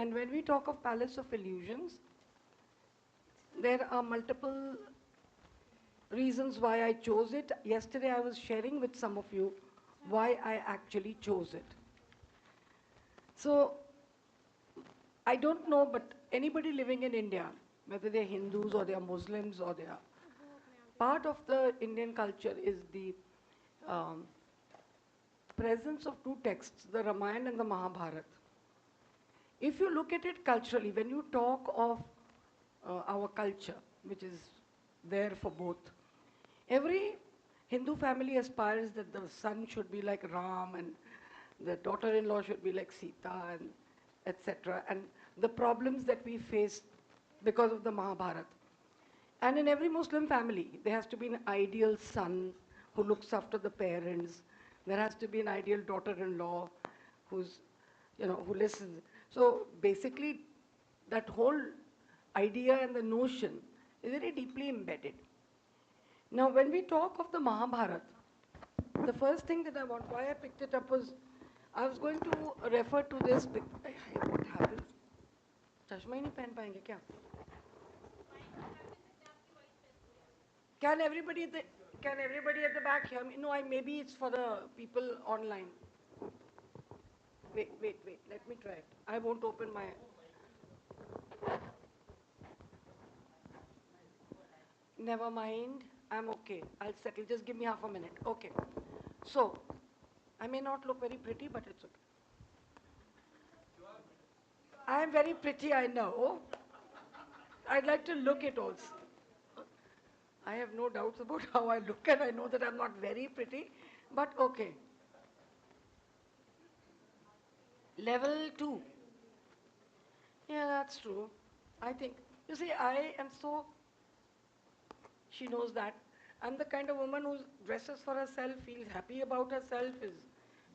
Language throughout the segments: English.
And when we talk of Palace of Illusions, there are multiple reasons why I chose it. Yesterday I was sharing with some of you why I actually chose it. So I don't know, but anybody living in India, whether they're Hindus or they're Muslims or they're part of the Indian culture is the um, presence of two texts, the Ramayana and the Mahabharata. If you look at it culturally, when you talk of our culture, which is there for both, every Hindu family aspires that the son should be like Ram and the daughter-in-law should be like Sita and etc. And the problems that we face because of the Mahabharata. And in every Muslim family, there has to be an ideal son who looks after the parents. There has to be an ideal daughter-in-law who's, who listens. So basically, that whole idea and the notion is very deeply embedded. Now, when we talk of the Mahabharata, the first thing that why I picked it up was, I was going to refer to this. What happened? चश्मा ही नहीं पहन पाएंगे क्या? Can everybody at the back hear me? No, maybe it's for the people online. Wait. Let me try it. I won't open my. Never mind. I'm okay. I'll settle. Just give me half a minute. Okay. So, I may not look very pretty, but it's okay. I am very pretty, I know. I'd like to look it also. I have no doubts about how I look, and I know that I'm not very pretty, but okay. Level 2. Yeah, that's true. I think, you see, I am so, she knows that. I'm the kind of woman who dresses for herself, feels happy about herself, is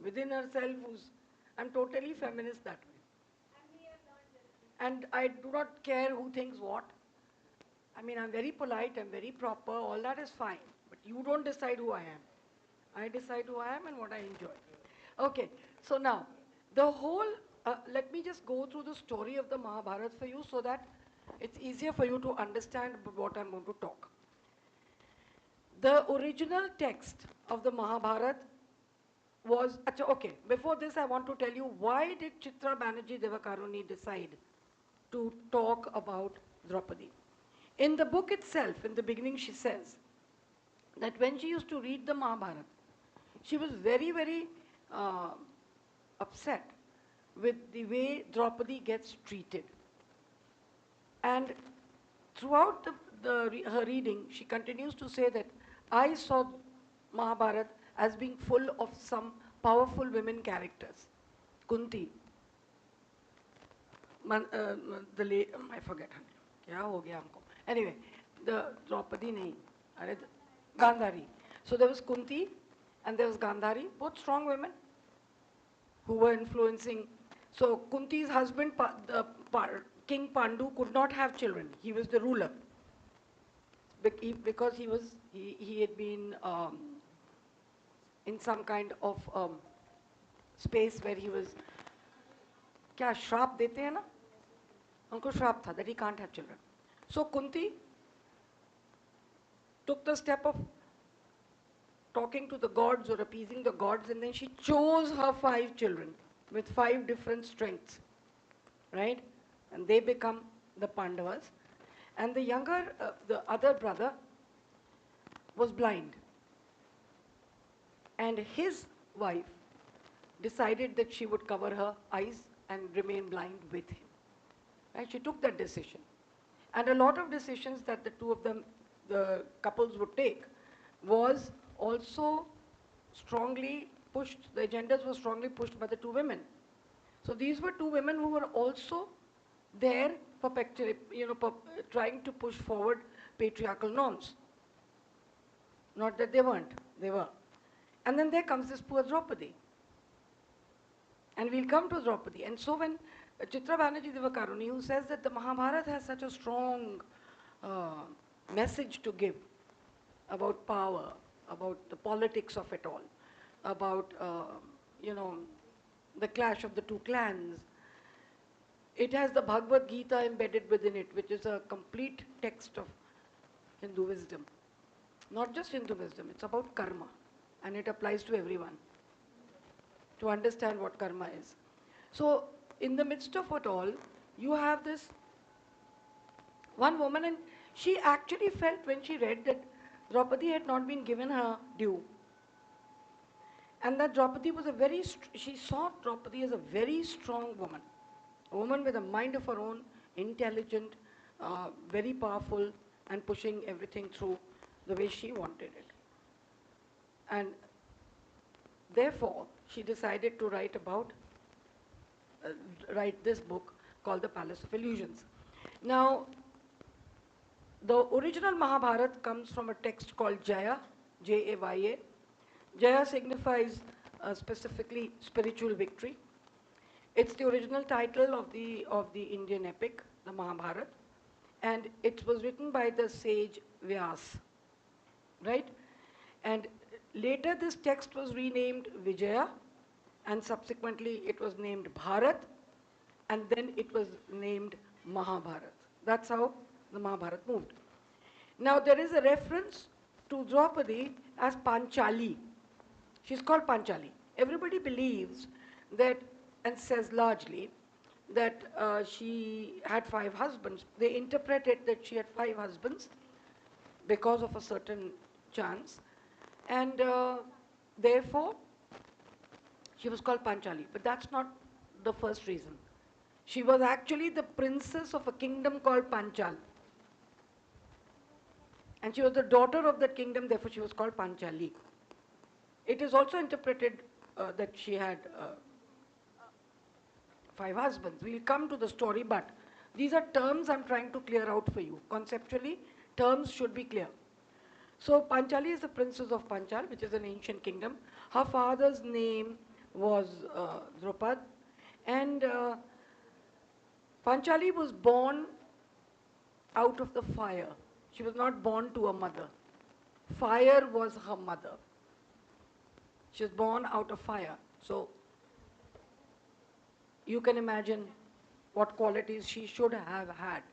within herself, I'm totally feminist that way. And I do not care who thinks what. I mean, I'm very polite, I'm very proper, all that is fine. But you don't decide who I am. I decide who I am and what I enjoy. Okay, so now, let me just go through the story of the Mahabharata for you so that it's easier for you to understand what I'm going to talk. The original text of the Mahabharata was, okay, before this I want to tell you why did Chitra Banerjee Devakaruni decide to talk about Draupadi. In the book itself, in the beginning she says that when she used to read the Mahabharata, she was very, very upset with the way Draupadi gets treated. And throughout her reading, she continues to say that I saw Mahabharata as being full of some powerful women characters. Kunti, I forget her name. Kya ho gaya humko? Anyway, the Draupadi nahi, Gandhari. So there was Kunti and there was Gandhari, both strong women who were influencing. So Kunti's husband, King Pandu, could not have children. He was the ruler because he had been in some kind of space where he was. क्या श्राप देते हैं ना? उनको श्राप था that he can't have children. So Kunti took the step of talking to the gods or appeasing the gods, and then she chose her 5 children with 5 different strengths, right? And they become the Pandavas. And the other brother was blind. And his wife decided that she would cover her eyes and remain blind with him. Right? She took that decision. And a lot of decisions that the two of them, the couples would take, was also strongly pushed, the agendas were strongly pushed by the 2 women. So these were 2 women who were also there trying to push forward patriarchal norms. Not that they weren't, they were. And then there comes this poor Draupadi. And we'll come to Draupadi. And so when Chitra Banerjee Devakaruni, who says that the Mahabharata has such a strong message to give about power, about the politics of it all, about, the clash of the 2 clans, It has the Bhagavad Gita embedded within it, which is a complete text of Hindu wisdom. Not just Hindu wisdom, it's about karma. And it applies to everyone to understand what karma is. So, in the midst of it all, you have this one woman, and she actually felt when she read that Draupadi had not been given her due. And that Draupadi was she saw Draupadi as a very strong woman. A woman with a mind of her own, intelligent, very powerful, and pushing everything through the way she wanted it. And therefore, she decided to write this book called The Palace of Illusions. Now, the original Mahabharata comes from a text called Jaya, Jaya. Jaya signifies specifically spiritual victory. It's the original title of the Indian epic, the Mahabharata, and it was written by the sage Vyas, right? And later this text was renamed Vijaya, and subsequently it was named Bharat, and then it was named Mahabharata. That's how the Mahabharata moved. Now there is a reference to Draupadi as Panchali. She's called Panchali. Everybody believes that, and says largely, that she had 5 husbands. They interpreted that she had 5 husbands because of a certain chance, and therefore she was called Panchali. But that's not the first reason. She was actually the princess of a kingdom called Panchal. And she was the daughter of that kingdom, therefore she was called Panchali. It is also interpreted that she had 5 husbands. We'll come to the story, but these are terms I'm trying to clear out for you. Conceptually, terms should be clear. So Panchali is the princess of Panchal, which is an ancient kingdom. Her father's name was Drupad, and Panchali was born out of the fire. She was not born to a mother. Fire was her mother. She was born out of fire. So you can imagine what qualities she should have had.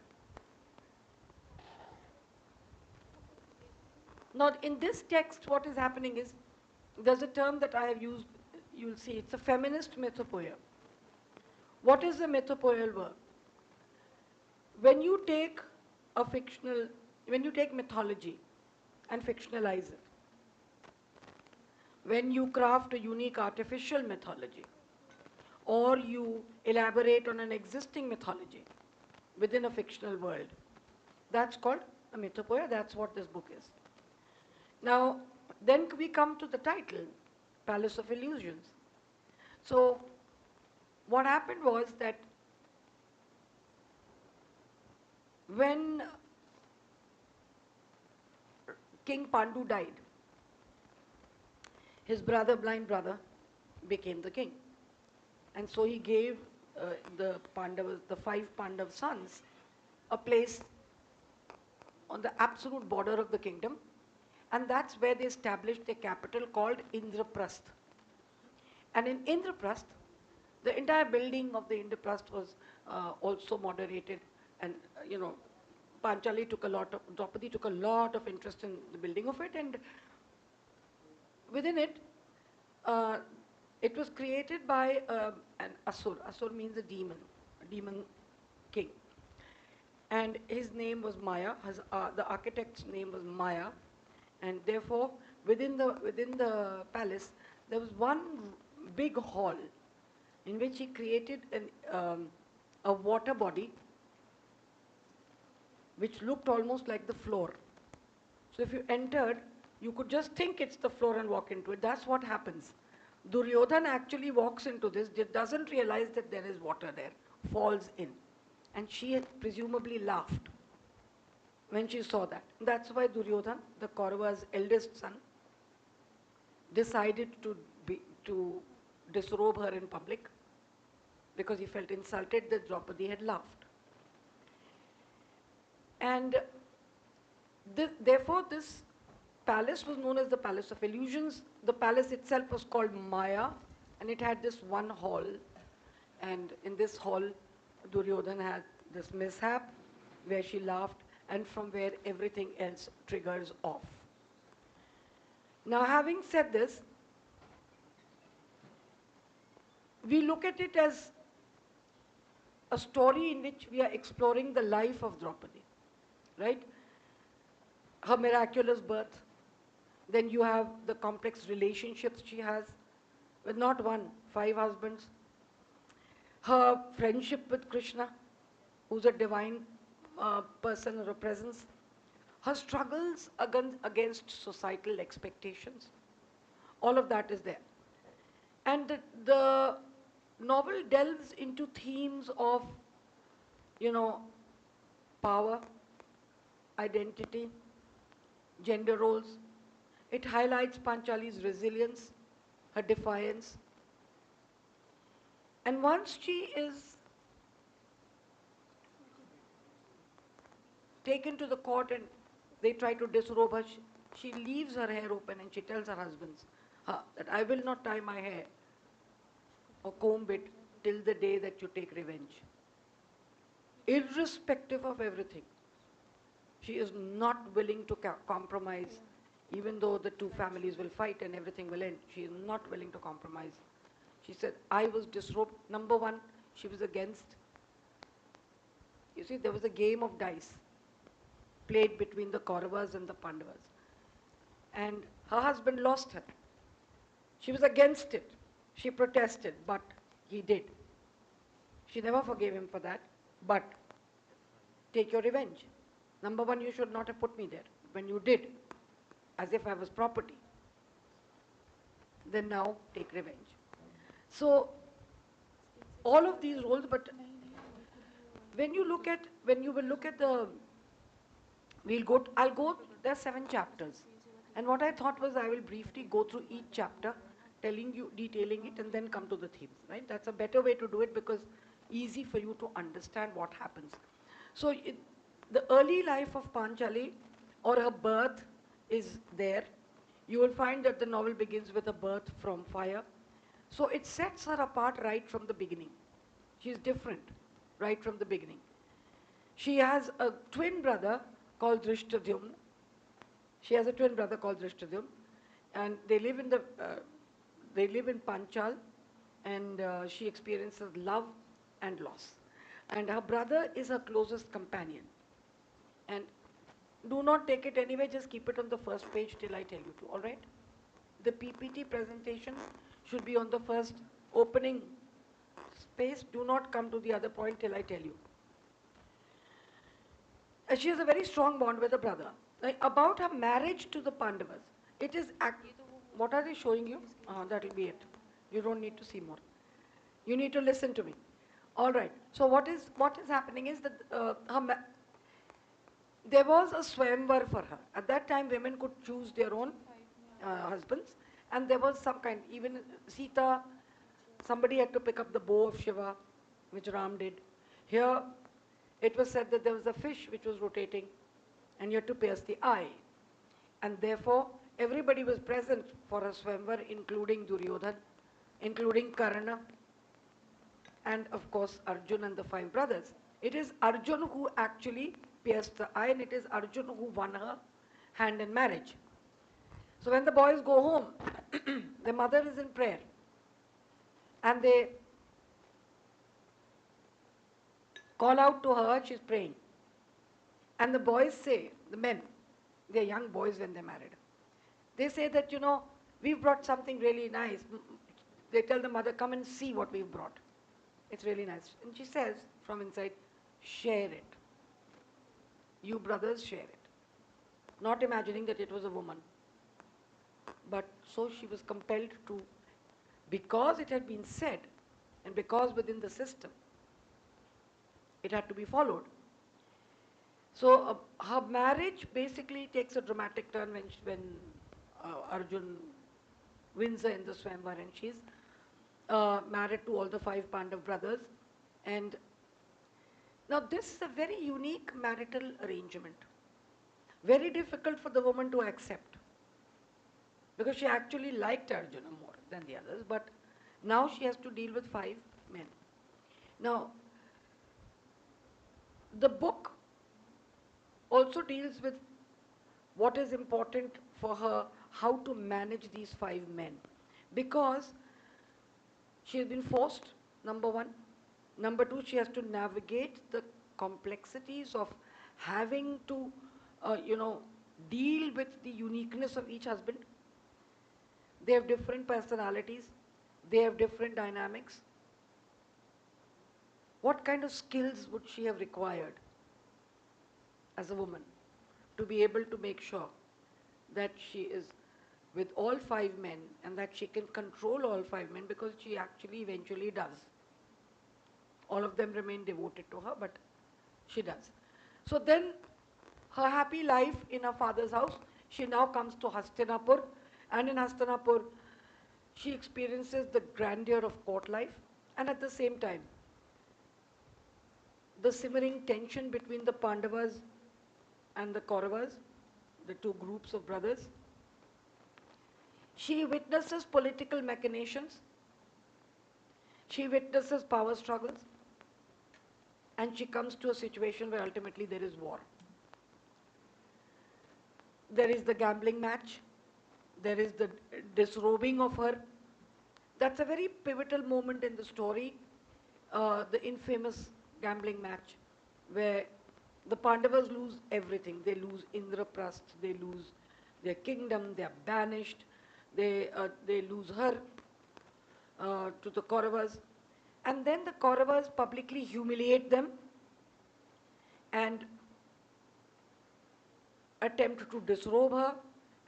Now in this text, what is happening is, there's a term that I have used, you'll see, it's a feminist mythopoeia. What is a mythopoeial work? When you take mythology and fictionalize it, when you craft a unique artificial mythology, or you elaborate on an existing mythology within a fictional world, that's called a mythopoeia. That's what this book is. Now, then we come to the title, Palace of Illusions. So, what happened was that when King Pandu died, his blind brother, became the king. And so he gave the 5 Pandav sons, a place on the absolute border of the kingdom. And that's where they established a capital called Indraprasth. And in Indraprasth, the entire building of the Indraprasth was also moderated. And, Panchali Draupadi took a lot of interest in the building of it. And within it, it was created by an Asur. Asur means a demon king. And his name was Maya. The architect's name was Maya. And therefore, within the palace, there was one big hall in which he created a water body which looked almost like the floor. So if you entered, you could just think it's the floor and walk into it. That's what happens. Duryodhan actually walks into this, doesn't realize that there is water there, falls in. And she had presumably laughed when she saw that. That's why Duryodhan, the Kaurava's eldest son, decided to disrobe her in public because he felt insulted that Draupadi had laughed. And therefore this palace was known as the Palace of Illusions. The palace itself was called Maya, and it had this one hall. And in this hall, Duryodhan had this mishap where she laughed and from where everything else triggers off. Now, having said this, we look at it as a story in which we are exploring the life of Draupadi, right? Her miraculous birth. Then you have the complex relationships she has with not one, 5 husbands. Her friendship with Krishna, who's a divine person or a presence. Her struggles against societal expectations. All of that is there. And the novel delves into themes of, you know, power, identity, gender roles. It highlights Panchali's resilience, her defiance. And once she is taken to the court and they try to disrobe her, she leaves her hair open and she tells her husbands that I will not tie my hair or comb it till the day that you take revenge. Irrespective of everything, she is not willing to compromise, even though the two families will fight and everything will end. She is not willing to compromise. She said, I was disrobed. Number one, she was against. You see, there was a game of dice played between the Kauravas and the Pandavas. And her husband lost her. She was against it. She protested, but he did. She never forgave him for that, but take your revenge. Number one, you should not have put me there. When you did, as if I was property, then now take revenge. So, all of these roles, but when you will look at the, I'll go, there are 7 chapters. And what I thought was I will briefly go through each chapter, telling you, detailing it, and then come to the themes, right? That's a better way to do it because easy for you to understand what happens. So the early life of Panchali or her birth is there. You will find that the novel begins with a birth from fire. So it sets her apart right from the beginning. She's different right from the beginning. She has a twin brother called Drishtadyumna. She has a twin brother called Drishtadyumna, and they live in Panchal, and she experiences love and loss. And her brother is her closest companion. And do not take it anyway, just keep it on the first page till I tell you to, all right? The PPT presentation should be on the first opening space. Do not come to the other point till I tell you. She has a very strong bond with her brother. About her marriage to the Pandavas, it is, what are they showing you? That will be it. You don't need to see more. You need to listen to me. All right. So what is happening is that there was a swayamvar for her. At that time, women could choose their own husbands, and there was some kind. Even Sita, somebody had to pick up the bow of Shiva, which Ram did. Here, it was said that there was a fish which was rotating, and you had to pierce the eye. And therefore, everybody was present for a swayamvar, including Duryodhan, including Karna, and of course Arjun and the 5 brothers. It is Arjun who actually pierced the eye, and it is Arjun who won her hand in marriage. So when the boys go home, the mother is in prayer, and they call out to her, she's praying. And the boys say, the men, they're young boys when they're married, they say that, you know, we've brought something really nice. They tell the mother, come and see what we've brought. It's really nice. And she says from inside, share it. You brothers share it. Not imagining that it was a woman. But so she was compelled to, because it had been said, and because within the system, it had to be followed. So her marriage basically takes a dramatic turn when Arjun wins her in the swayamvar, and she's married to all the 5 Pandav brothers. And now this is a very unique marital arrangement. Very difficult for the woman to accept, because she actually liked Arjuna more than the others, but now she has to deal with 5 men. Now, The book also deals with what is important for her, how to manage these 5 men. Because she has been forced, number one. Number two, she has to navigate the complexities of having to, deal with the uniqueness of each husband. They have different personalities. They have different dynamics. What kind of skills would she have required as a woman to be able to make sure that she is with all 5 men and that she can control all 5 men, because she actually eventually does. All of them remain devoted to her, but she does. So then, her happy life in her father's house, she now comes to Hastinapur, and in Hastinapur, she experiences the grandeur of court life, and at the same time, the simmering tension between the Pandavas and the Kauravas, the two groups of brothers. She witnesses political machinations. She witnesses power struggles. And she comes to a situation where ultimately there is war. There is the gambling match. There is the disrobing of her. That's a very pivotal moment in the story, the infamous gambling match, where the Pandavas lose everything. They lose Indraprasth, they lose their kingdom, they are banished, they lose her to the Kauravas. And then the Kauravas publicly humiliate them and attempt to disrobe her,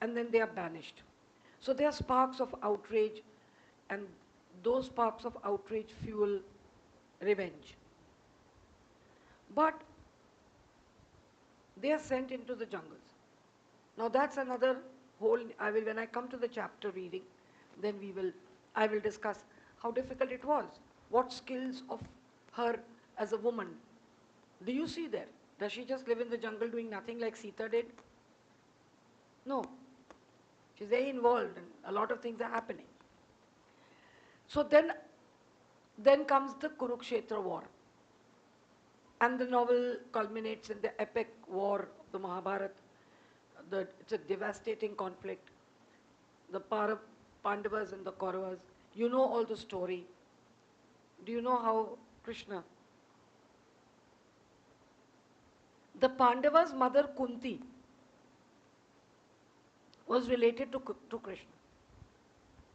and then they are banished. So there are sparks of outrage, and those sparks of outrage fuel revenge. But they are sent into the jungles. Now that's another whole, when I come to the chapter reading, then I will discuss how difficult it was. What skills of her as a woman do you see there? Does she just live in the jungle doing nothing like Sita did? No. She's very involved and a lot of things are happening. So then comes the Kurukshetra war. And the novel culminates in the epic war of the Mahabharata. It's a devastating conflict. The Pandavas and the Kauravas. You know all the story. Do you know how Krishna? The Pandavas' mother Kunti was related to Krishna.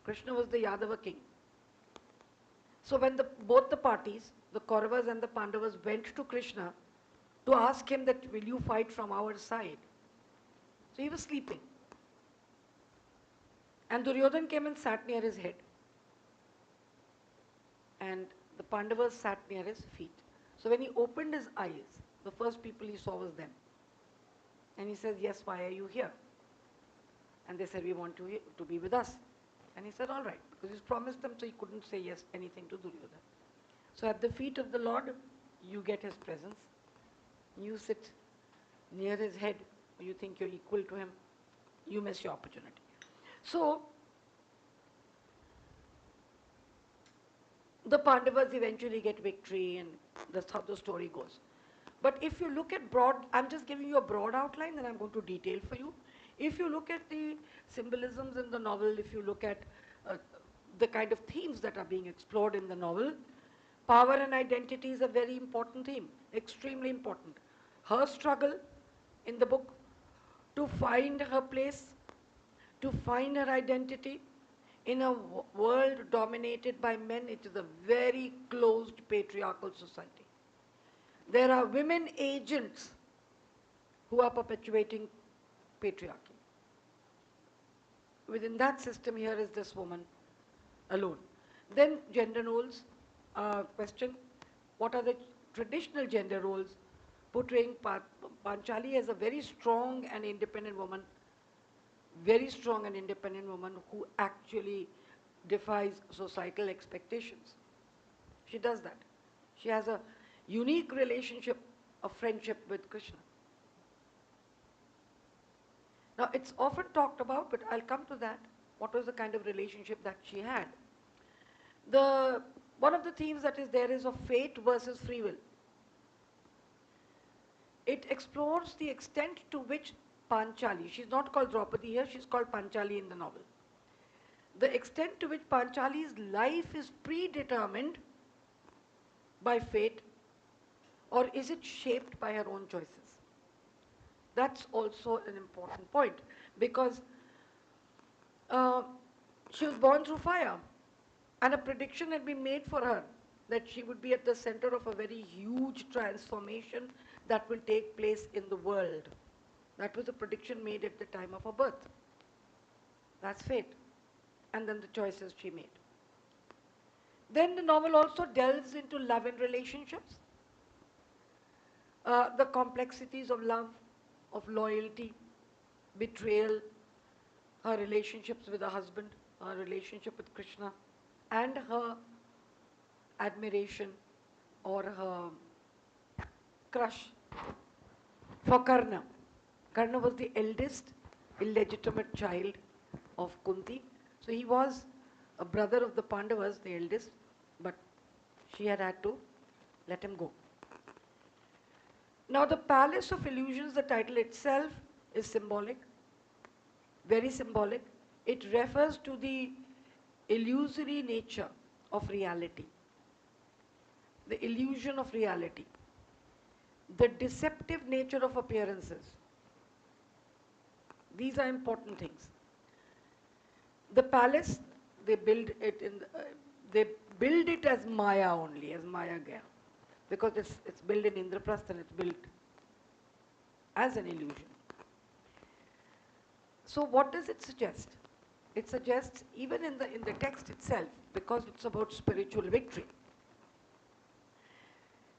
Krishna was the Yadava king. So when both the parties, the Kauravas and the Pandavas, went to Krishna to ask him that, will you fight from our side? So he was sleeping. And Duryodhan came and sat near his head. And the Pandavas sat near his feet. So when he opened his eyes, the first people he saw was them. And he says, yes, why are you here? And they said, we want you to be with us. And he said, all right, because he's promised them, so he couldn't say yes anything to Duryodhan. So at the feet of the Lord, you get his presence. You sit near his head, you think you're equal to him, you miss your opportunity. So the Pandavas eventually get victory, and that's how the story goes. But if you look at I'm just giving you a broad outline, then I'm going to detail for you. If you look at the symbolisms in the novel, if you look at the kind of themes that are being explored in the novel, power and identity is a very important theme, extremely important. Her struggle in the book to find her place, to find her identity in a world dominated by men. It is a very closed patriarchal society. There are women agents who are perpetuating patriarchy. Within that system, here is this woman alone. Then gender roles question. What are the traditional gender roles portraying Panchali as a very strong and independent woman, who actually defies societal expectations. She does that. She has a unique relationship of friendship with Krishna. Now, it's often talked about, but I'll come to that. What was the kind of relationship that she had? One of the themes that is there is of fate versus free will. it explores the extent to which Panchali, she's not called Draupadi here, she's called Panchali in the novel. The extent to which Panchali's life is predetermined by fate, or is it shaped by her own choices? That's also an important point, because uh, she was born through fire, and a prediction had been made for her that she would be at the center of a very huge transformation that will take place in the world. That was a prediction made at the time of her birth. That's fate. And then the choices she made. Then the novel also delves into love and relationships, the complexities of love, of loyalty, betrayal, her relationships with her husband, her relationship with Krishna, and her admiration or her crush for Karna. Karna was the eldest illegitimate child of Kunti. So he was a brother of the Pandavas, the eldest, but she had to let him go. Now the Palace of Illusions, the title itself is symbolic, very symbolic. It refers to the illusory nature of reality, the illusion of reality, the deceptive nature of appearances. These are important things. The palace, they build it they build it as Maya only, as Maya Gaya, because it's built in Indraprastha and it's built as an illusion. So what does it suggest? It suggests, even in the text itself, because it's about spiritual victory,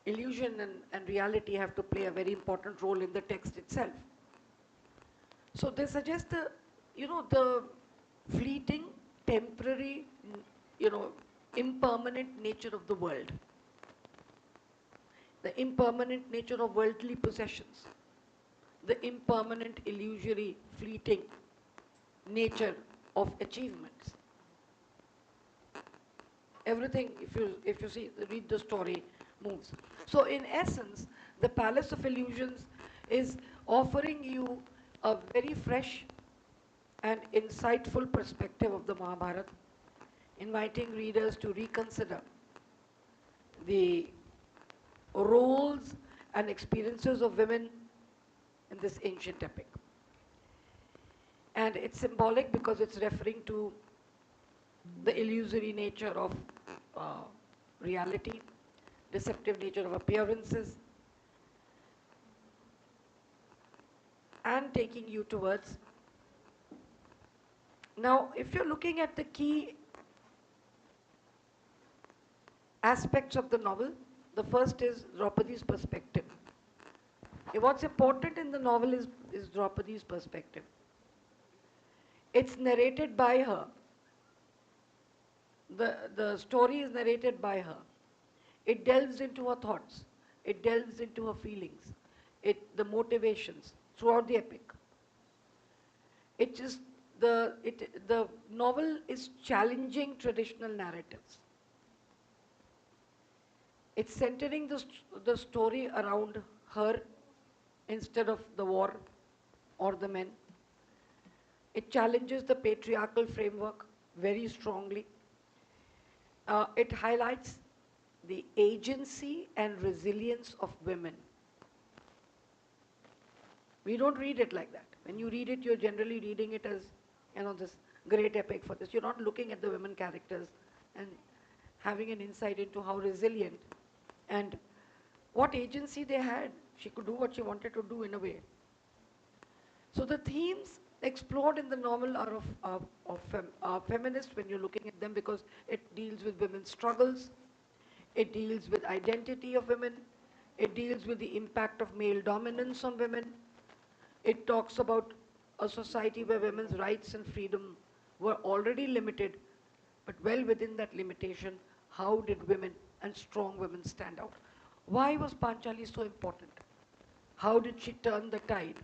illusion and reality have to play a very important role in the text itself. So they suggest the fleeting, temporary, impermanent nature of the world, the impermanent nature of worldly possessions, the impermanent, illusory, fleeting nature of achievements. Everything, if you see, read the story, moves. So in essence, the Palace of Illusions is offering you a very fresh and insightful perspective of the Mahabharata, inviting readers to reconsider the roles and experiences of women in this ancient epic. And it's symbolic because it's referring to the illusory nature of reality, deceptive nature of appearances, and taking you towards. Now, if you're looking at the key aspects of the novel, the first is Draupadi's perspective. What's important in the novel is Draupadi's perspective. It's narrated by her. The story is narrated by her. It delves into her thoughts. It delves into her feelings. The motivations throughout the epic. The novel is challenging traditional narratives. It's centering the story around her instead of the war or the men. It challenges the patriarchal framework very strongly. It highlights the agency and resilience of women. We don't read it like that. When you read it, you're generally reading it as, this great epic for this. You're not looking at the women characters and having an insight into how resilient and what agency they had. She could do what she wanted to do in a way. So the themes explored in the novel are feminist when you're looking at them, because it deals with women's struggles, it deals with identity of women, it deals with the impact of male dominance on women, it talks about a society where women's rights and freedom were already limited, but well within that limitation, how did women and strong women stand out? Why was Panchali so important? How did she turn the tide?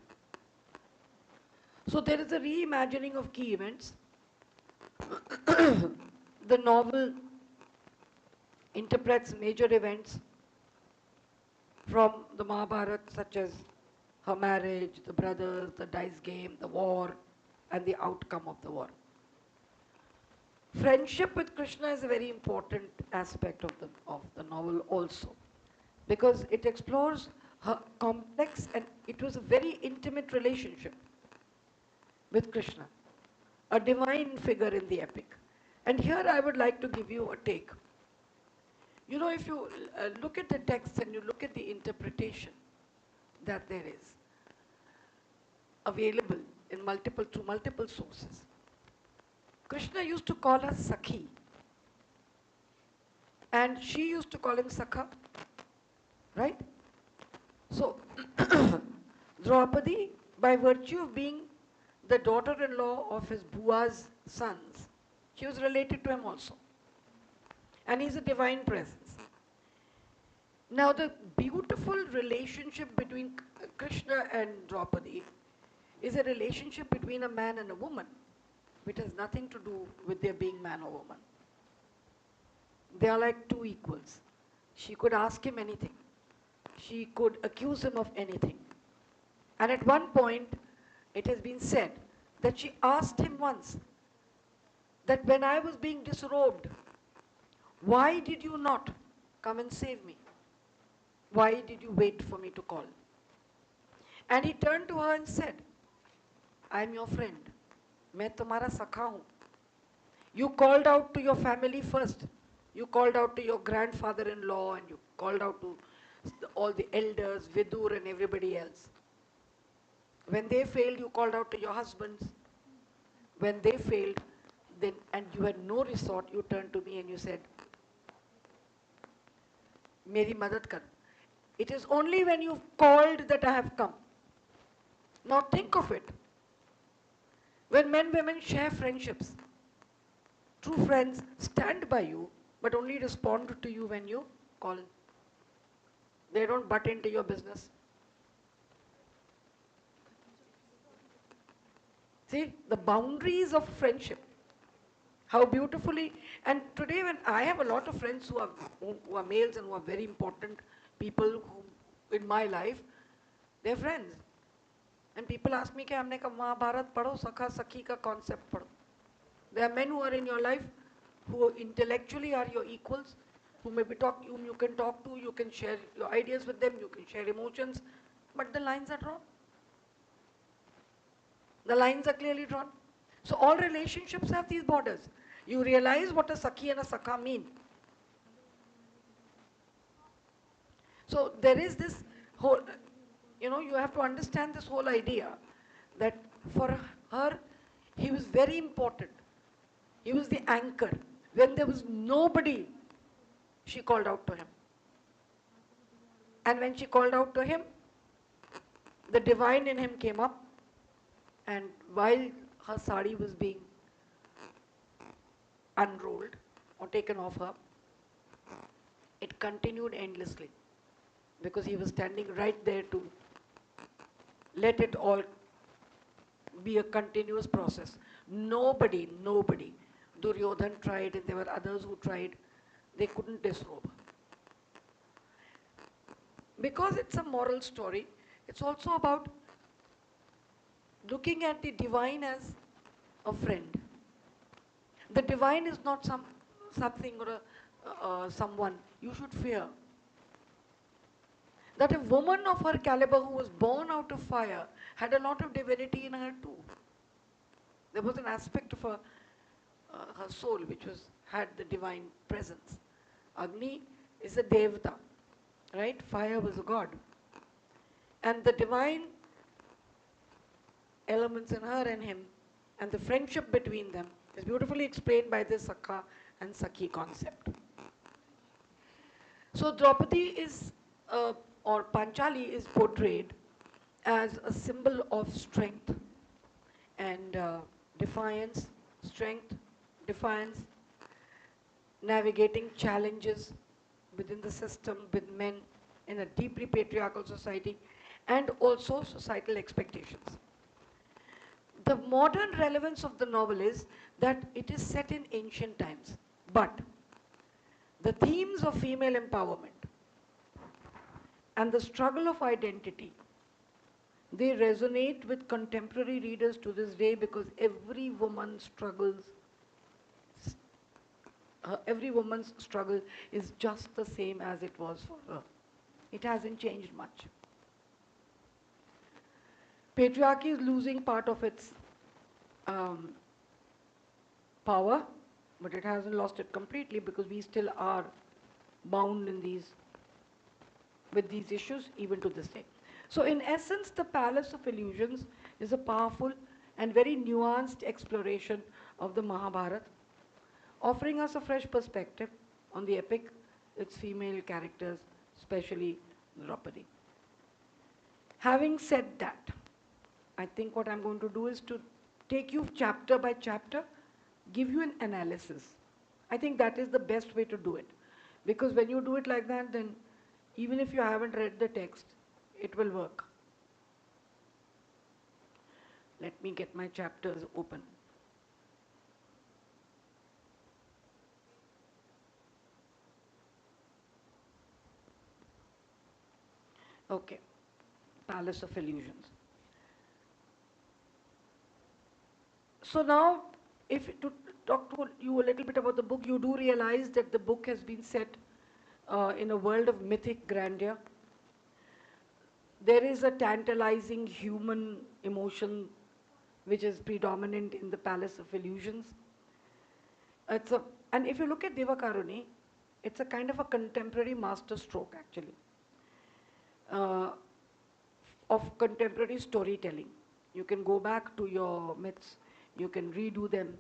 So there is a reimagining of key events. The novel interprets major events from the Mahabharata, such as her marriage, the brothers, the dice game, the war, and the outcome of the war. Friendship with Krishna is a very important aspect of the novel also, because it explores her complex, and it was a very intimate relationship with Krishna, a divine figure in the epic. And here I would like to give you a take. You know, if you look at the text and you look at the interpretation that there is available in through multiple sources, Krishna used to call her Sakhi, and she used to call him Sakha, right? So, Draupadi, by virtue of being the daughter-in-law of his Bua's sons, she was related to him also. And he's a divine presence. Now, the beautiful relationship between Krishna and Draupadi is a relationship between a man and a woman, which has nothing to do with their being man or woman. They are like two equals. She could ask him anything. She could accuse him of anything. And at one point, it has been said that she asked him once that when I was being disrobed, why did you not come and save me? Why did you wait for me to call? And he turned to her and said, I am your friend. मैं तुम्हारा सखा हूँ. You called out to your family first. You called out to your grandfather-in-law, and you called out to all the elders, Vidur and everybody else. When they failed, you called out to your husbands. When they failed, then, and you had no resort, you turned to me and you said, Meri madad kar. It is only when you've called that I have come. Now think of it. When men and women share friendships, true friends stand by you, but only respond to you when you call. They don't butt into your business. See, the boundaries of friendship. How beautifully, and today when I have a lot of friends who are males and who are very important people in my life, they're friends. And people ask me, "Humne ka Mahabharat padho, Sakha Sakhi ka concept padho." There are men who are in your life who intellectually are your equals, whom you can talk to, you can share your ideas with them, you can share emotions, but the lines are drawn. The lines are clearly drawn. So all relationships have these borders. You realize what a Sakhi and a Sakha mean. So there is this whole, you have to understand this whole idea that for her, he was very important. He was the anchor. When there was nobody, she called out to him. And when she called out to him, the divine in him came up, and while her sari was being unrolled or taken off her, it continued endlessly, because he was standing right there to let it all be a continuous process. Nobody, Duryodhan tried, and there were others who tried, they couldn't disrobe her. Because it's a moral story, it's also about looking at the divine as a friend. The divine is not something or someone you should fear. That a woman of her caliber who was born out of fire had a lot of divinity in her too. There was an aspect of her soul which had the divine presence. Agni is a devata, right? Fire was a god. And the divine elements in her and him, and the friendship between them, is beautifully explained by this Sakha and Sakhi concept. So Draupadi is, or Panchali is portrayed as a symbol of strength and defiance, navigating challenges within the system with men in a deeply patriarchal society, and also societal expectations. The modern relevance of the novel is that it is set in ancient times, but the themes of female empowerment and the struggle of identity They resonate with contemporary readers to this day because every woman's struggle is just the same as it was for her. It hasn't changed much. Patriarchy is losing part of its um, power, but it hasn't lost it completely because we still are bound in with these issues even to this day. So in essence, the Palace of Illusions is a powerful and very nuanced exploration of the Mahabharata, offering us a fresh perspective on the epic, its female characters, especially Draupadi. Having said that, I think what I'm going to do is to take you chapter by chapter, give you an analysis. I think that is the best way to do it. Because when you do it like that, then even if you haven't read the text, it will work. Let me get my chapters open. Okay, Palace of Illusions. So now, if to talk to you a little bit about the book, you do realize that the book has been set in a world of mythic grandeur. There is a tantalizing human emotion which is predominant in the Palace of Illusions. It's a, and if you look at Devakaruni, it's a kind of a contemporary master stroke actually uh, of contemporary storytelling. You can go back to your myths, you can redo them,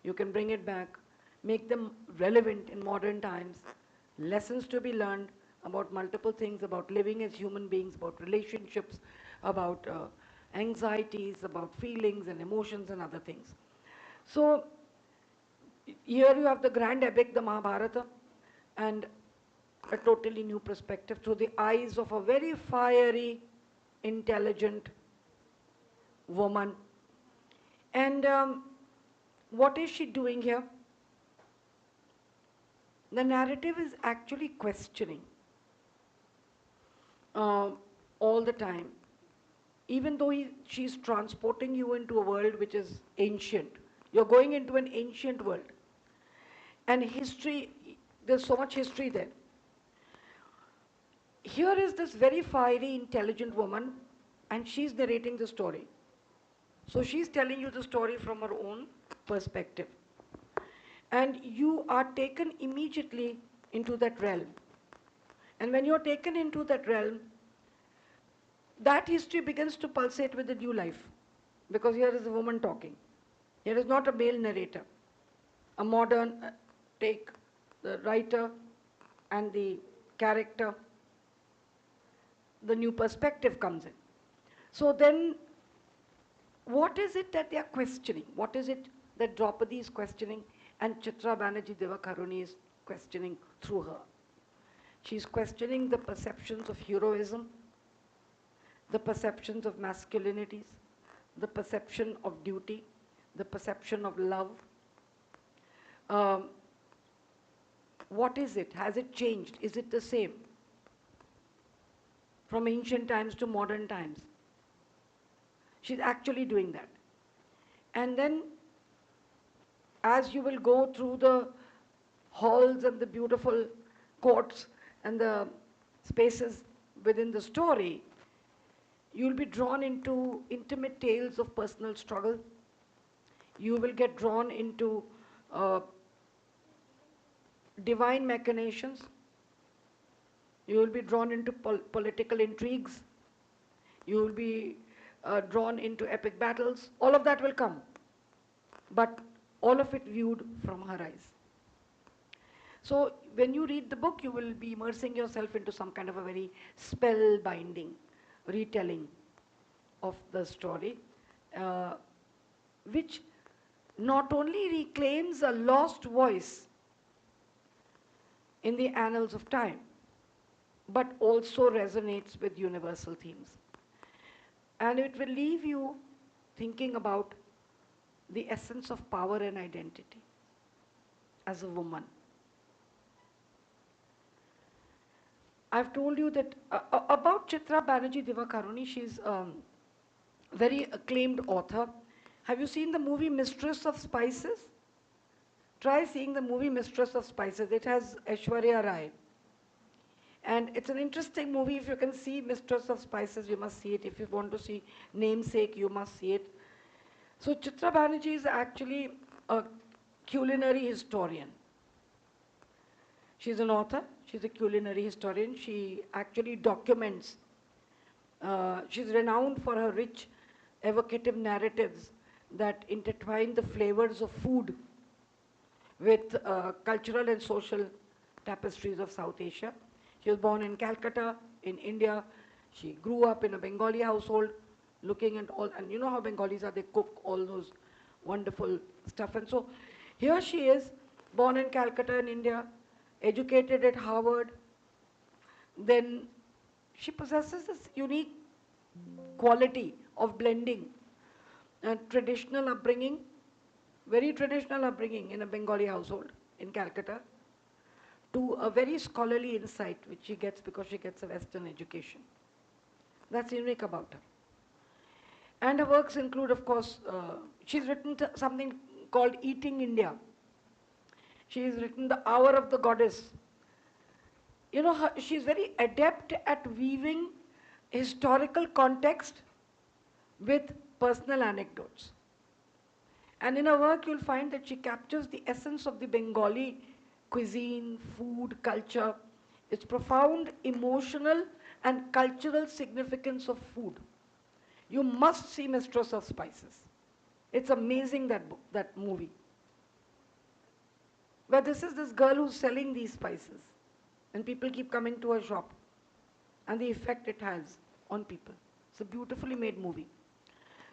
you can bring it back, make them relevant in modern times, lessons to be learned about multiple things, about living as human beings, about relationships, about anxieties, about feelings and emotions and other things. So here you have the grand epic, the Mahabharata, and a totally new perspective through the eyes of a very fiery, intelligent woman. And what is she doing here? The narrative is actually questioning uh, all the time. Even though she's transporting you into a world which is ancient, you're going into an ancient world. And history, there's so much history there. Here is this very fiery, intelligent woman, and she's narrating the story. So she's telling you the story from her own perspective. And you are taken immediately into that realm. And when you're taken into that realm, that history begins to pulsate with a new life. Because here is a woman talking. Here is not a male narrator. A modern take, the writer and the character, the new perspective comes in. So then, what is it that they are questioning? What is it that Draupadi is questioning and Chitra Banerjee Devakaruni is questioning through her? She's questioning the perceptions of heroism, the perceptions of masculinities, the perception of duty, the perception of love. Um, what is it? Has it changed? Is it the same? From ancient times to modern times. She's actually doing that. And then, as you will go through the halls and the beautiful courts and the spaces within the story, you'll be drawn into intimate tales of personal struggle. You will get drawn into divine machinations. You will be drawn into political intrigues. You will be drawn into epic battles. All of that will come. But all of it viewed from her eyes. So when you read the book, you will be immersing yourself into some kind of a very spellbinding retelling of the story, which not only reclaims a lost voice in the annals of time, but also resonates with universal themes. And it will leave you thinking about the essence of power and identity as a woman. I've told you that about Chitra Banerjee Devakaruni, she's very acclaimed author. Have you seen the movie Mistress of Spices? Try seeing the movie Mistress of Spices. It has Aishwarya Rai. And it's an interesting movie. If you can see Mistress of Spices, you must see it. If you want to see Namesake, you must see it. So Chitra Banerjee is actually a culinary historian. She's an author. She's a culinary historian. She actually documents. She's renowned for her rich, evocative narratives that intertwine the flavors of food with cultural and social tapestries of South Asia. She was born in Calcutta, in India. She grew up in a Bengali household, looking at all, and you know how Bengalis are, they cook all those wonderful stuff. And so here she is, born in Calcutta in India, educated at Harvard. Then she possesses this unique quality of blending a traditional upbringing, very traditional upbringing in a Bengali household in Calcutta, to a very scholarly insight which she gets because she gets a Western education. That's unique about her. And her works include, of course, she's written something called Eating India. She's written The Hour of the Goddess. You know, she's very adept at weaving historical context with personal anecdotes. And in her work, you'll find that she captures the essence of the Bengali cuisine, food, culture, its profound emotional and cultural significance of food. You must see Mistress of Spices. It's amazing, that movie. Where this is this girl who's selling these spices, and people keep coming to her shop, and the effect it has on people. It's a beautifully made movie.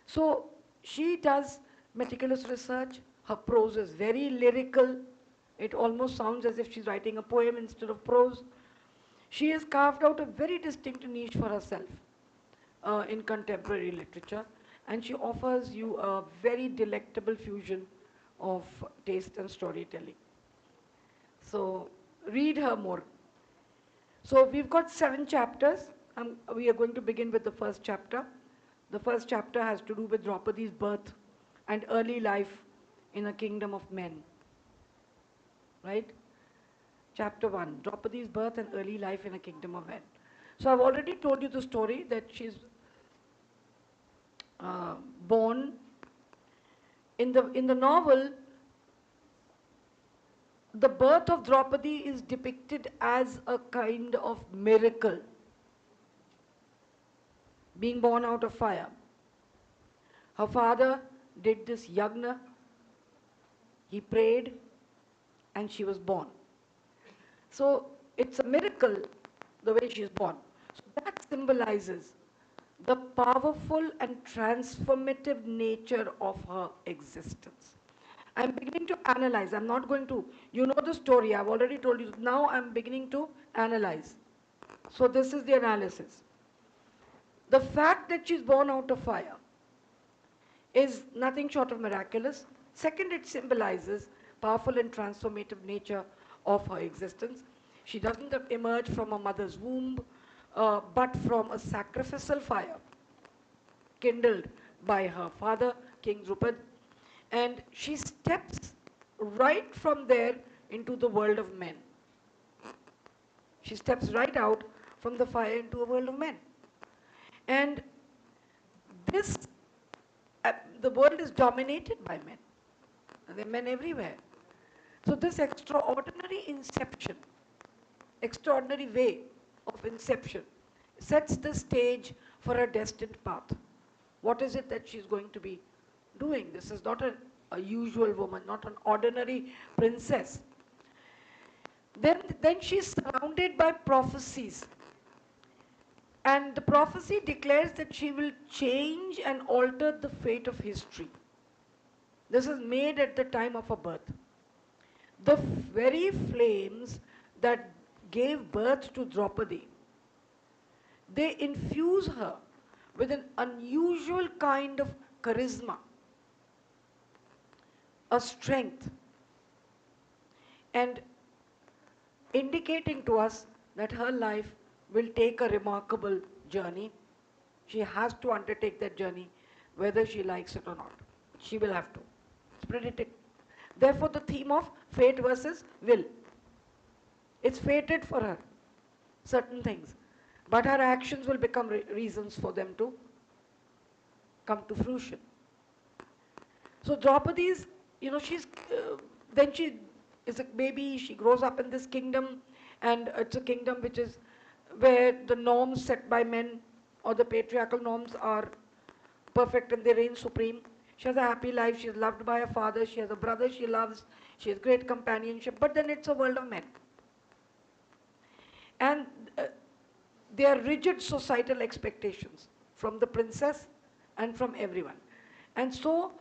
So she does meticulous research. Her prose is very lyrical. It almost sounds as if she's writing a poem instead of prose. She has carved out a very distinct niche for herself in contemporary literature, and she offers you a very delectable fusion of taste and storytelling. So read her more. So we've got 7 chapters. We are going to begin with the first chapter. The first chapter has to do with Draupadi's birth and early life in a kingdom of men. Right? Chapter 1, Draupadi's birth and early life in a kingdom of men. So I've already told you the story that she's born. In the novel, the birth of Draupadi is depicted as a kind of miracle, being born out of fire. Her father did this yagna, he prayed, and she was born. So it's a miracle the way she is born. So that symbolizes the powerful and transformative nature of her existence. I'm beginning to analyze. I'm not going to, you know the story, I've already told you. Now I'm beginning to analyze. So this is the analysis. The fact that she's born out of fire is nothing short of miraculous. Second, it symbolizes powerful and transformative nature of her existence. She doesn't emerge from a mother's womb, but from a sacrificial fire kindled by her father, King Drupad. And she steps right from there into the world of men. She steps right out from the fire into a world of men. And this, the world is dominated by men. There are men everywhere. So this extraordinary inception, extraordinary way of inception, sets the stage for her destined path. What is it that she's going to be doing? This is not a usual woman, not an ordinary princess. Then she's surrounded by prophecies. And the prophecy declares that she will change and alter the fate of history. This is made at the time of her birth. The very flames that gave birth to Draupadi, they infuse her with an unusual kind of charisma, a strength, and indicating to us that her life will take a remarkable journey. She has to undertake that journey whether she likes it or not. She will have to. It's predicted. Therefore, the theme of fate versus will. It's fated for her, certain things. But her actions will become reasons for them to come to fruition. So Draupadi is, then she is a baby, she grows up in this kingdom, and it's a kingdom which is where the norms set by men or the patriarchal norms are perfect and they reign supreme. She has a happy life, she is loved by her father, she has a brother she loves, she has great companionship, but then it's a world of men. And there are rigid societal expectations from the princess and from everyone. And so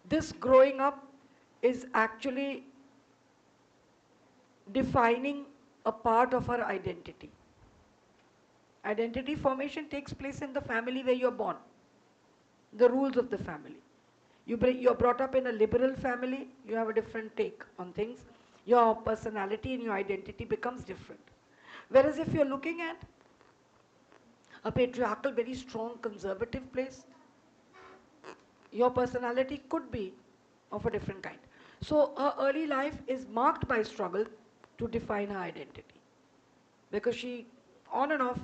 this growing up is actually defining a part of her identity. Identity formation takes place in the family where you're born, the rules of the family. You're brought up in a liberal family, you have a different take on things. Your personality and your identity becomes different. Whereas if you're looking at a patriarchal, very strong, conservative place, your personality could be of a different kind. So her early life is marked by struggle to define her identity. Because she, on and off,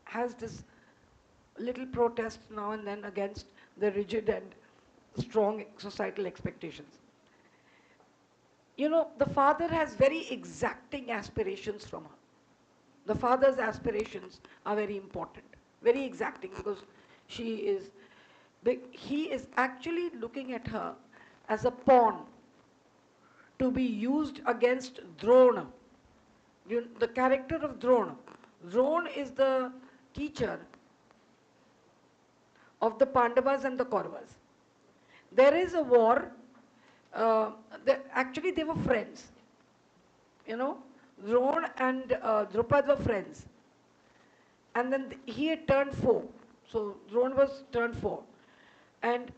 has this little protest now and then against the rigid and strong societal expectations. The father has very exacting aspirations from her. The father's aspirations are very important, very exacting, because he is actually looking at her as a pawn to be used against Drona. The character of Drona. Drona is the teacher of the Pandavas and the Kauravas. There is a war. Actually, they were friends. Drona and Drupad were friends. And then he had turned 4. So Drona was turned 4. And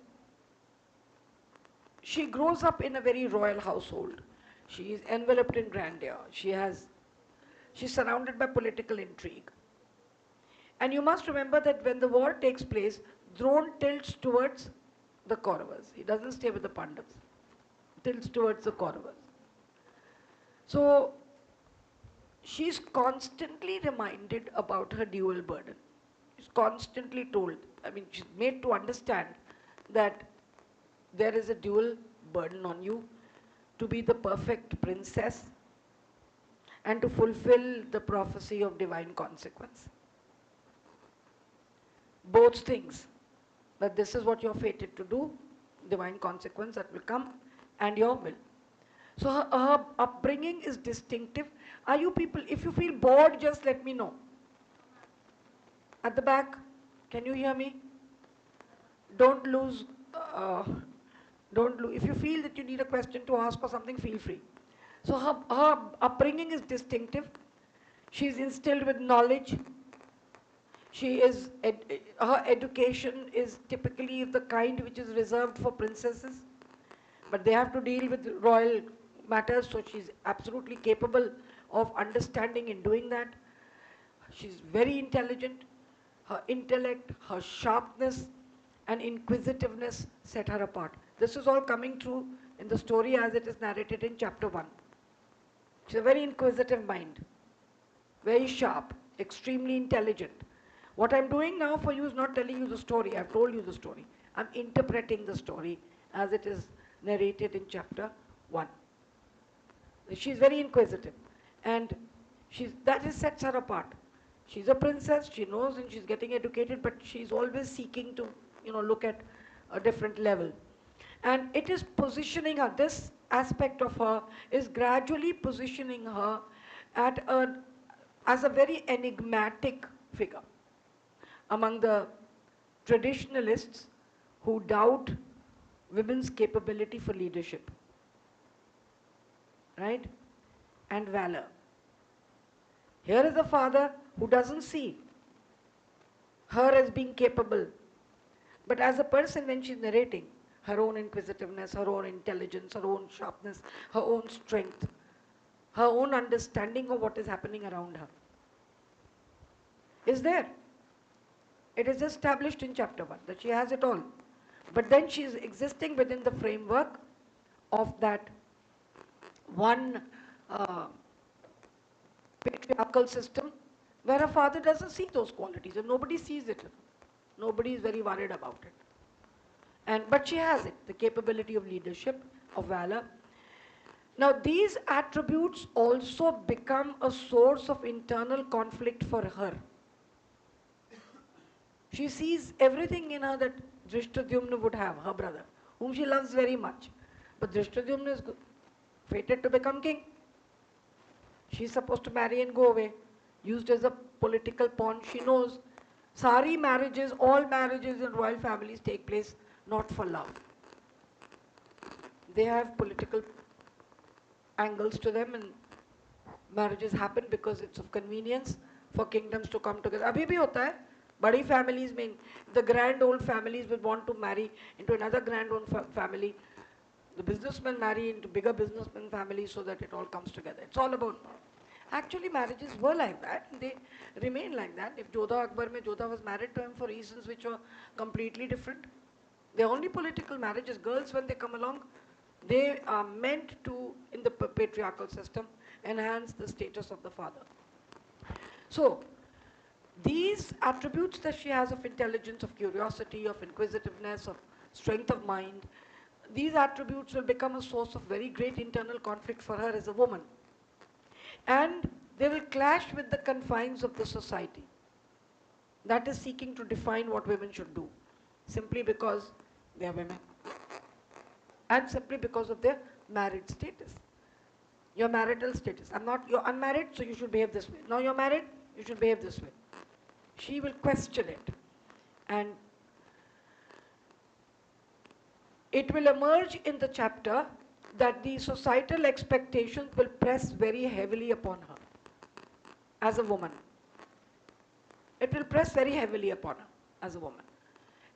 she grows up in a very royal household. She is enveloped in grandeur. She's surrounded by political intrigue. And you must remember that when the war takes place, Drona tilts towards the Kauravas. He doesn't stay with the Pandavas. Tilts towards the Kauravas. So she's constantly reminded about her dual burden. She's constantly told, she's made to understand that there is a dual burden on you to be the perfect princess and to fulfill the prophecy of divine consequence. Both things, that this is what you're fated to do, divine consequence that will come, and your will. So her upbringing is distinctive. Are you people, if you feel bored, just let me know. At the back, can you hear me? Don't lose, if you feel that you need a question to ask or something, feel free. So her upbringing is distinctive. She's instilled with knowledge. Her education is typically the kind which is reserved for princesses. But they have to deal with royal matters, so she's absolutely capable of understanding and doing that. She's very intelligent. Her intellect, her sharpness and inquisitiveness set her apart. This is all coming through in the story as it is narrated in chapter 1. She's a very inquisitive mind, very sharp, extremely intelligent. What I'm doing now for you is not telling you the story. I've told you the story. I'm interpreting the story as it is narrated in chapter 1. She's very inquisitive, and that sets her apart. She's a princess, she knows, and she's getting educated, but she's always seeking to, look at a different level. And it is positioning her, this aspect of her is gradually positioning her as a very enigmatic figure among the traditionalists who doubt women's capability for leadership, right? And valor. Here is a father who doesn't see her as being capable, but as a person, when she's narrating, her own inquisitiveness, her own intelligence, her own sharpness, her own strength, her own understanding of what is happening around her is there. It is established in chapter 1 that she has it all. But then she is existing within the framework of that one uh, patriarchal system where her father doesn't see those qualities and nobody sees it. Nobody is very worried about it. But she has it, the capability of leadership, of valor. Now these attributes also become a source of internal conflict for her. She sees everything in her that Drishtadyumna would have, her brother, whom she loves very much. But Drishtadyumna is fated to become king. She's supposed to marry and go away, used as a political pawn. She knows sari marriages, all marriages in royal families take place not for love. They have political angles to them and marriages happen because it's of convenience for kingdoms to come together. Abhi bhi hota hai. Badi families mean the grand old families will want to marry into another grand old family. The businessmen marry into bigger businessmen families so that it all comes together. It's all about. Actually, marriages were like that. They remain like that. If Jodha Akbar mein Jodha was married to him for reasons which were completely different. The only political marriages, girls when they come along, they are meant to, in the patriarchal system, enhance the status of the father. So, these attributes that she has of intelligence, of curiosity, of inquisitiveness, of strength of mind, these attributes will become a source of very great internal conflict for her as a woman. And they will clash with the confines of the society that is seeking to define what women should do, simply because they are women and simply because of their married status. Your marital status. You're unmarried, so you should behave this way. Now you're married, you should behave this way. She will question it. And it will emerge in the chapter that the societal expectations will press very heavily upon her as a woman. It will press very heavily upon her as a woman.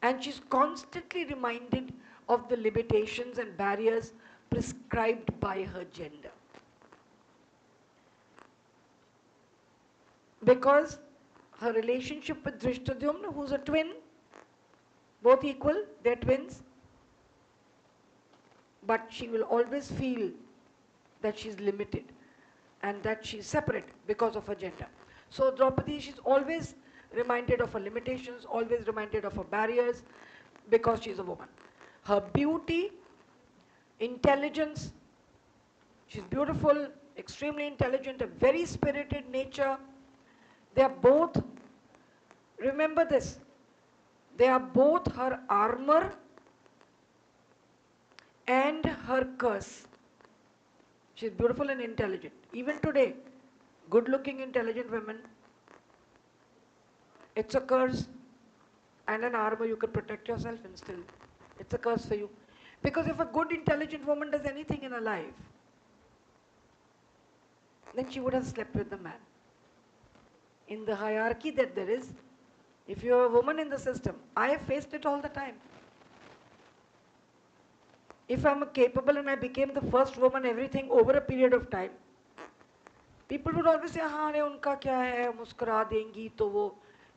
And she's constantly reminded of the limitations and barriers prescribed by her gender. Because her relationship with Drishtadyumna, who's a twin, both equal, they're twins, but she will always feel that she's limited and that she's separate because of her gender. So Draupadi, she's always reminded of her limitations, always reminded of her barriers because she's a woman. Her beauty, intelligence, she's beautiful, extremely intelligent, a very spirited nature. They are both, remember this, they are both her armor and her curse. She's beautiful and intelligent. Even today, good-looking, intelligent women, it's a curse and an armor you can protect yourself in still. It's a curse for you. Because if a good, intelligent woman does anything in her life, then she would have slept with the man. In the hierarchy that there is, if you're a woman in the system, I have faced it all the time. If I'm capable and I became the first woman, everything over a period of time, people would always say, हाँ रे उनका क्या है, मुस्कुरा देंगी तो वो,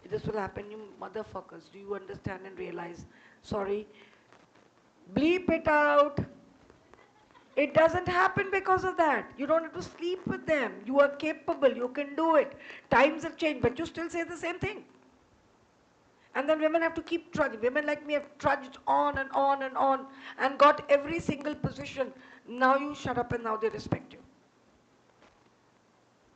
this will happen. You motherfuckers, do you understand and realize? Sorry, bleep it out. It doesn't happen because of that. You don't have to sleep with them. You are capable, you can do it. Times have changed, but you still say the same thing. And then women have to keep trudging. Women like me have trudged on and on and on and got every single position. Now you shut up and now they respect you.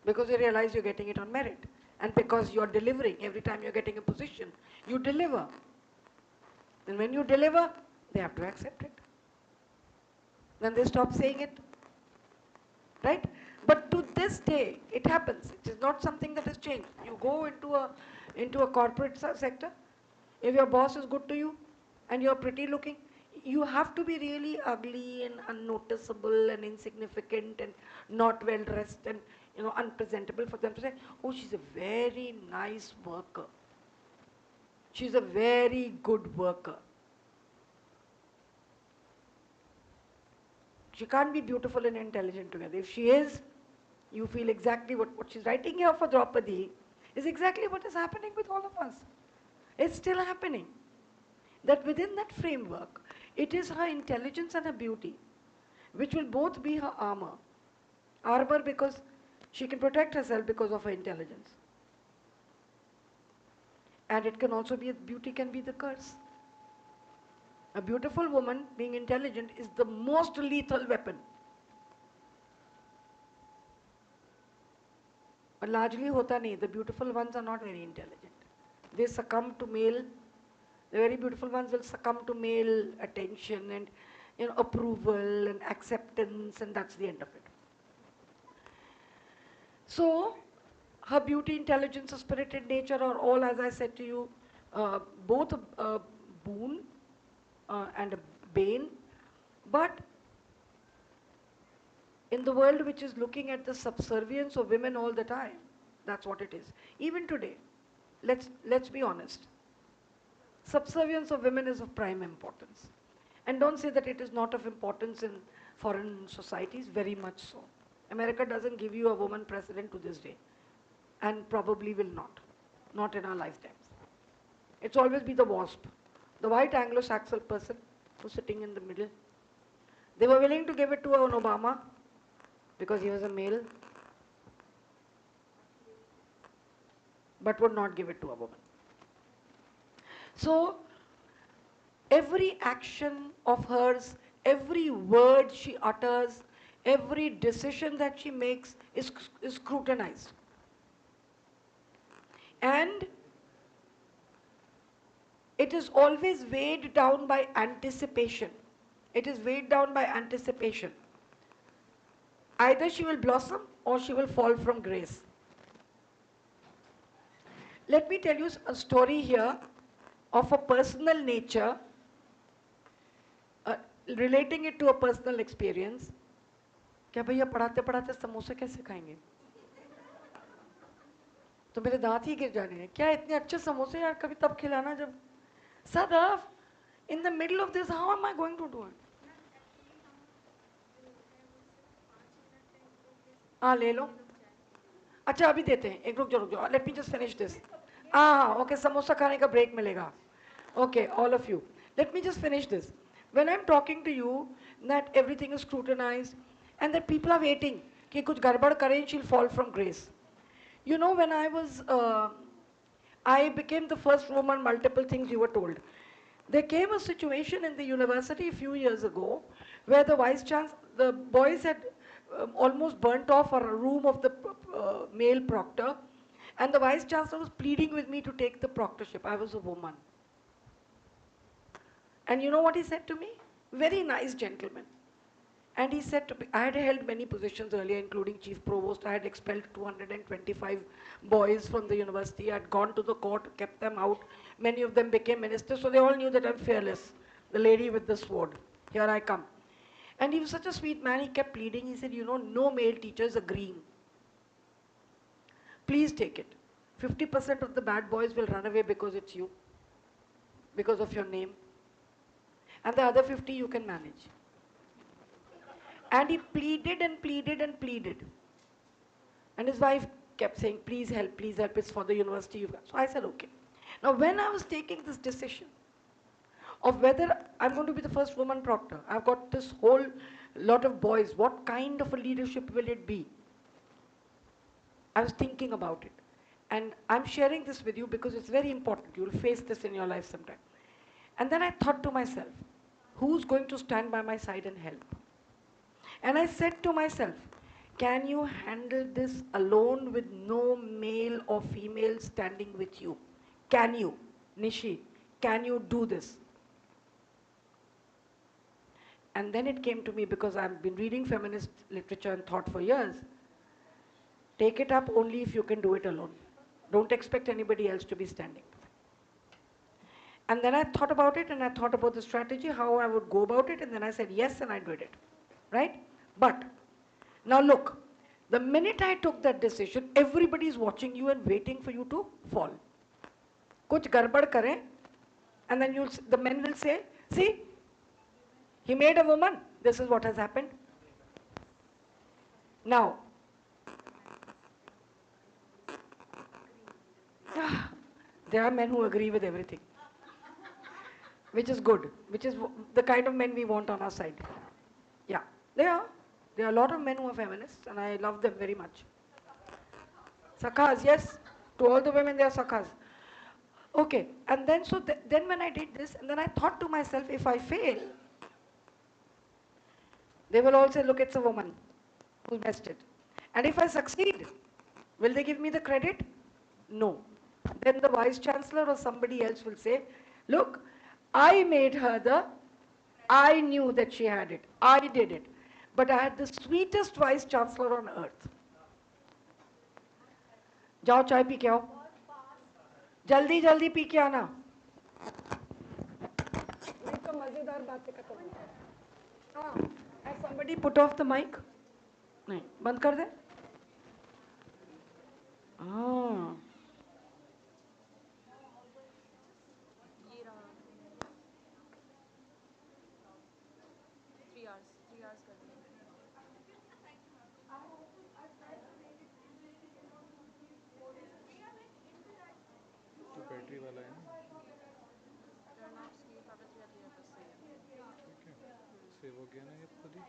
Because they realize you're getting it on merit. And because you're delivering every time you're getting a position, you deliver. And when you deliver, they have to accept it. Then they stop saying it. Right? But to this day, it happens. It is not something that has changed. You go into a corporate sector, if your boss is good to you and you're pretty looking, you have to be really ugly and unnoticeable and insignificant and not well dressed and unpresentable for them to say, oh, she's a very nice worker. She's a very good worker. She can't be beautiful and intelligent together. If she is, you feel exactly what she's writing here for Draupadi is exactly what is happening with all of us. It's still happening. That within that framework, it is her intelligence and her beauty, which will both be her armor. Armor because she can protect herself because of her intelligence. And it can also be, beauty can be the curse. A beautiful woman being intelligent is the most lethal weapon. But largely hota nahi, the beautiful ones are not very intelligent. They succumb to male, the very beautiful ones will succumb to male attention and approval and acceptance, and that's the end of it. So, her beauty, intelligence, or spirited nature are all, as I said to you, both a boon and a bane. But in the world which is looking at the subservience of women all the time, that's what it is. Even today, let's be honest. Subservience of women is of prime importance. And don't say that it is not of importance in foreign societies, very much so. America doesn't give you a woman president to this day, and probably will not in our lifetimes. It's always be the WASP, the white Anglo-Saxon person who's sitting in the middle. They were willing to give it to an Obama because he was a male, but would not give it to a woman. So, every action of hers, every word she utters, every decision that she makes is scrutinized. And it is always weighed down by anticipation. It is weighed down by anticipation. Either she will blossom or she will fall from grace. Let me tell you a story here of a personal nature, relating it to a personal experience. क्या भैया पढ़ाते पढ़ाते समोसे कैसे खाएंगे? तो मेरे दांत ही गिर जाने हैं. क्या इतने अच्छे समोसे यार कभी तब खिलाना जब Sadaf, in the middle of this, how am I going to do it? हाँ ले लो. अच्छा अभी देते हैं. एक रुक जाओ. Let me just finish this. हाँ okay, समोसा खाने का break मिलेगा. Okay, all of you. Let me just finish this. When I'm talking to you that everything is scrutinized and that people are waiting कि कुछ गड़बड़ करें, she'll fall from grace. You know, when I became the first woman, multiple things you were told. There came a situation in the university a few years ago where the vice chancellor, the boys had almost burnt off a room of the male proctor, and the vice chancellor was pleading with me to take the proctorship. I was a woman. And you know what he said to me? Very nice gentleman. And he said to me, I had held many positions earlier, including chief provost. I had expelled 225 boys from the university. I had gone to the court, kept them out. Many of them became ministers, so they all knew that I'm fearless. The lady with the sword. Here I come. And he was such a sweet man, he kept pleading. He said, you know, no male teacher is agreeing. Please take it. 50% of the bad boys will run away because it's you, because of your name. And the other 50 you can manage. And he pleaded and pleaded and pleaded. And his wife kept saying, please help, it's for the university. So I said, okay. Now when I was taking this decision of whether I'm going to be the first woman proctor, I've got this whole lot of boys, what kind of a leadership will it be? I was thinking about it. And I'm sharing this with you because it's very important. You'll face this in your life sometime. And then I thought to myself, who's going to stand by my side and help? And I said to myself, can you handle this alone with no male or female standing with you? Can you, Nishi, can you do this? And then it came to me, because I've been reading feminist literature and thought for years, take it up only if you can do it alone. Don't expect anybody else to be standing. And then I thought about it, and I thought about the strategy, how I would go about it, and then I said yes, and I did it. Right? But, now look, the minute I took that decision, everybody is watching you and waiting for you to fall. Kuch garbad kare, and then the men will say, see, he made a woman, this is what has happened. Now, There are men who agree with everything, which is good, which is the kind of men we want on our side. Yeah, they are. There are a lot of men who are feminists, and I love them very much. Sakhas, yes. To all the women, they are sakhas. Okay, and then so then when I did this, and then I thought to myself, if I fail, they will all say, look, it's a woman who messed it. And if I succeed, will they give me the credit? No. Then the vice chancellor or somebody else will say, look, I made her I knew that she had it. I did it. But I had the sweetest vice chancellor on earth. जाओ चाय P के आओ जल्दी जल्दी P के आना नहीं तो मजेदार बातें खत्म हाँ has somebody put off the mic नहीं बंद कर दे हाँ तो बैटरी वाला है ना ठीक है सेव हो गया ना ये खुद ही